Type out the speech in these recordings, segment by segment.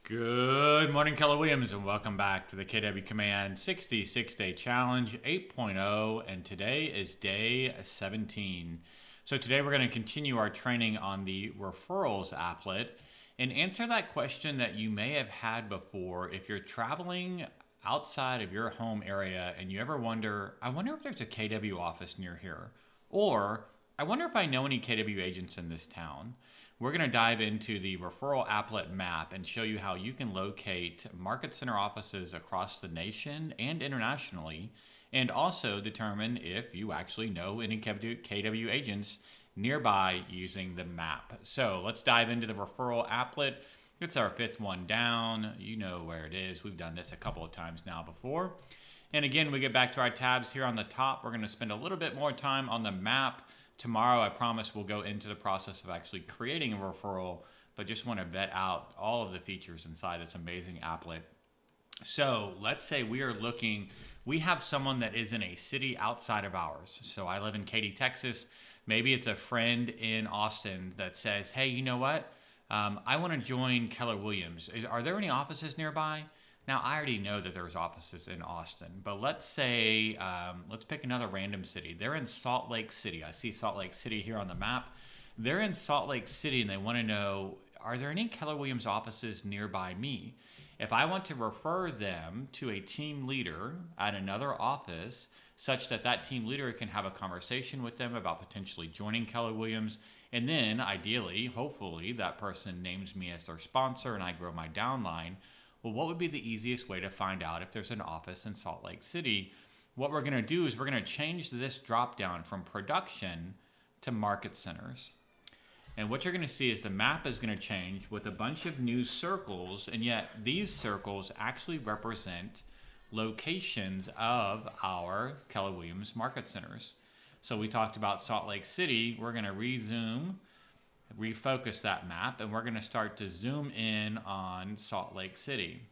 Good morning, Keller Williams, and welcome back to the KW Command 66-Day Challenge 8.0, and today is day 17. So today we're going to continue our training on the Referrals applet and answer that question that you may have had before if you're traveling outside of your home area and you ever wonder, I wonder if there's a KW office near here, or I wonder if I know any KW agents in this town. We're going to dive into the referral applet map and show you how you can locate market center offices across the nation and internationally, and also determine if you actually know any KW agents nearby using the map. So let's dive into the referral applet. It's our fifth one down. You know where it is. We've done this a couple of times now before. And again, we get back to our tabs here on the top. We're going to spend a little bit more time on the map. Tomorrow, I promise we'll go into the process of actually creating a referral, but just want to vet out all of the features inside this amazing applet. So let's say we have someone that is in a city outside of ours. So I live in Katy, Texas. Maybe it's a friend in Austin that says, hey, you know what? I want to join Keller Williams. Are there any offices nearby? Now, I already know that there's offices in Austin, but let's say, let's pick another random city. They're in Salt Lake City. I see Salt Lake City here on the map. They're in Salt Lake City and they want to know, are there any Keller Williams offices nearby me? If I want to refer them to a team leader at another office, such that that team leader can have a conversation with them about potentially joining Keller Williams, and then ideally, hopefully, that person names me as their sponsor and I grow my downline. Well, what would be the easiest way to find out if there's an office in Salt Lake City? What we're going to do is we're going to change this drop down from production to market centers. And what you're going to see is the map is going to change with a bunch of new circles, and yet these circles actually represent locations of our Keller Williams market centers. So we talked about Salt Lake City. We're going to refocus that map, and we're going to start to zoom in on Salt Lake City.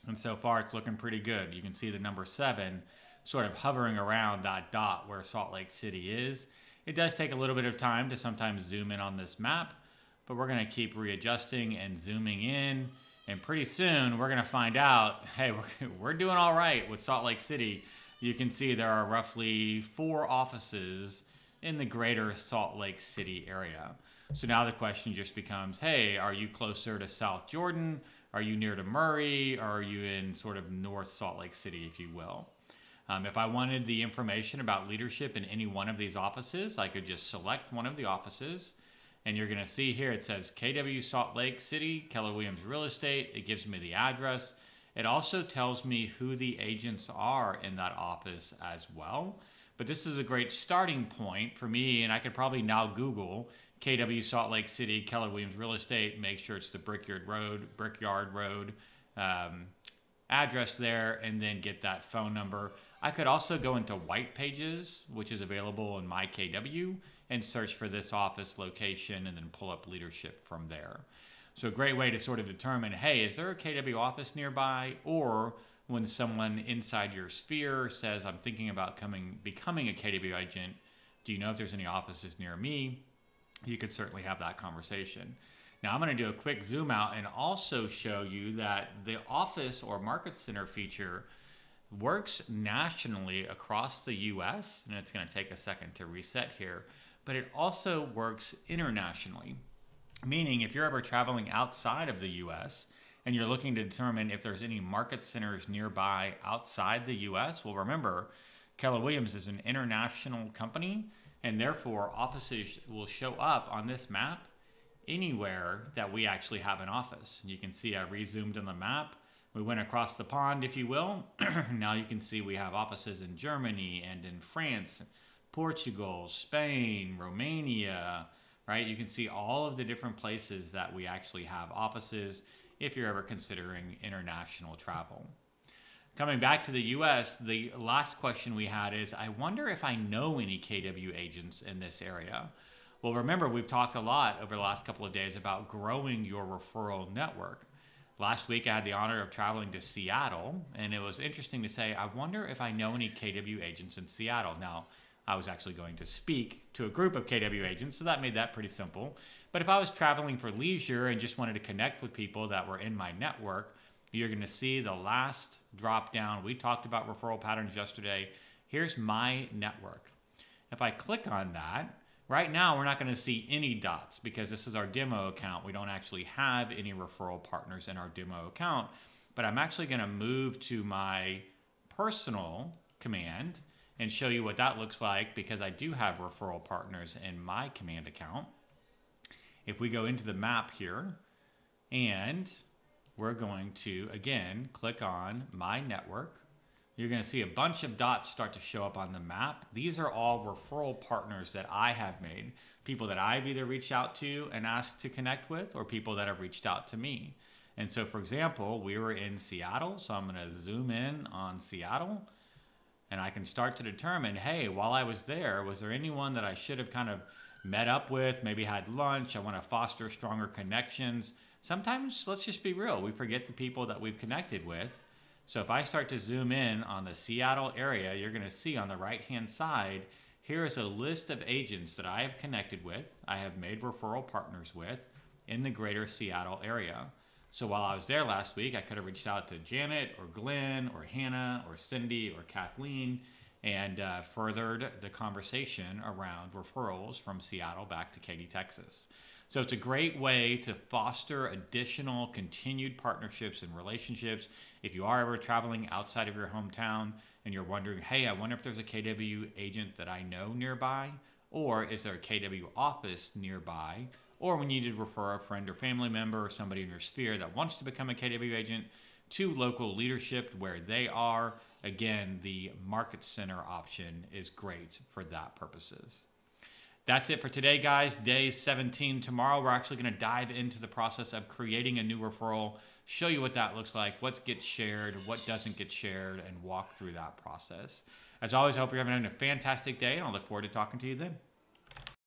And so far it's looking pretty good. You can see the number 7 sort of hovering around that dot where Salt Lake City is. It does take a little bit of time to sometimes zoom in on this map, but we're going to keep readjusting and zooming in, and pretty soon we're going to find out, hey, we're doing all right with Salt Lake City. You can see there are roughly 4 offices in the greater Salt Lake City area. So now the question just becomes, hey, are you closer to South Jordan? Are you near to Murray? Or are you in sort of North Salt Lake City, if you will? If I wanted the information about leadership in any one of these offices, I could just select one of the offices. And you're going to see here it says KW Salt Lake City, Keller Williams Real Estate. It gives me the address. It also tells me who the agents are in that office as well. But this is a great starting point for me, and I could probably now Google KW Salt Lake City, Keller Williams Real Estate, make sure it's the Brickyard Road address there, and then get that phone number. I could also go into White Pages, which is available in my KW, and search for this office location and then pull up leadership from there. So a great way to sort of determine, hey, is there a KW office nearby? Or when someone inside your sphere says, I'm thinking about becoming a KW agent, do you know if there's any offices near me? You could certainly have that conversation. Now I'm going to do a quick zoom out and also show you that the office or market center feature works nationally across the US, and it's going to take a second to reset here, but it also works internationally. Meaning if you're ever traveling outside of the US and you're looking to determine if there's any market centers nearby outside the US, well, remember, Keller Williams is an international company, and therefore offices will show up on this map anywhere that we actually have an office. You can see I rezoomed on the map. We went across the pond, if you will. Now you can see we have offices in Germany and in France, Portugal, Spain, Romania, right? You can see all of the different places that we actually have offices if you're ever considering international travel. Coming back to the US, the last question we had is, I wonder if I know any KW agents in this area. Well, remember, we've talked a lot over the last couple of days about growing your referral network. Last week, I had the honor of traveling to Seattle, and it was interesting to say, I wonder if I know any KW agents in Seattle. Now, I was actually going to speak to a group of KW agents, so that made that pretty simple. But if I was traveling for leisure and just wanted to connect with people that were in my network, you're going to see the last drop down. We talked about referral patterns yesterday. Here's my network. If I click on that, right now we're not going to see any dots because this is our demo account. We don't actually have any referral partners in our demo account, but I'm actually going to move to my personal command and show you what that looks like because I do have referral partners in my command account. If we go into the map here and we're going to, again, click on my network, you're going to see a bunch of dots start to show up on the map. These are all referral partners that I have made, people that I've either reached out to and asked to connect with or people that have reached out to me. And so, for example, we were in Seattle, so I'm going to zoom in on Seattle, and I can start to determine, hey, while I was there, was there anyone that I should have kind of met up with, maybe had lunch? I want to foster stronger connections. Sometimes, let's just be real, we forget the people that we've connected with. So if I start to zoom in on the Seattle area, you're going to see on the right-hand side, here is a list of agents that I have connected with, I have made referral partners with in the greater Seattle area. So while I was there last week, I could have reached out to Janet or Glenn or Hannah or Cindy or Kathleen and furthered the conversation around referrals from Seattle back to Katy, Texas. So it's a great way to foster additional continued partnerships and relationships. If you are ever traveling outside of your hometown and you're wondering, hey, I wonder if there's a KW agent that I know nearby, or is there a KW office nearby, or when you need to refer a friend or family member or somebody in your sphere that wants to become a KW agent to local leadership where they are, again, the Market Center option is great for that purposes. That's it for today, guys. Day 17 tomorrow. We're actually going to dive into the process of creating a new referral, show you what that looks like, what gets shared, what doesn't get shared, and walk through that process. As always, I hope you're having a fantastic day, and I'll look forward to talking to you then.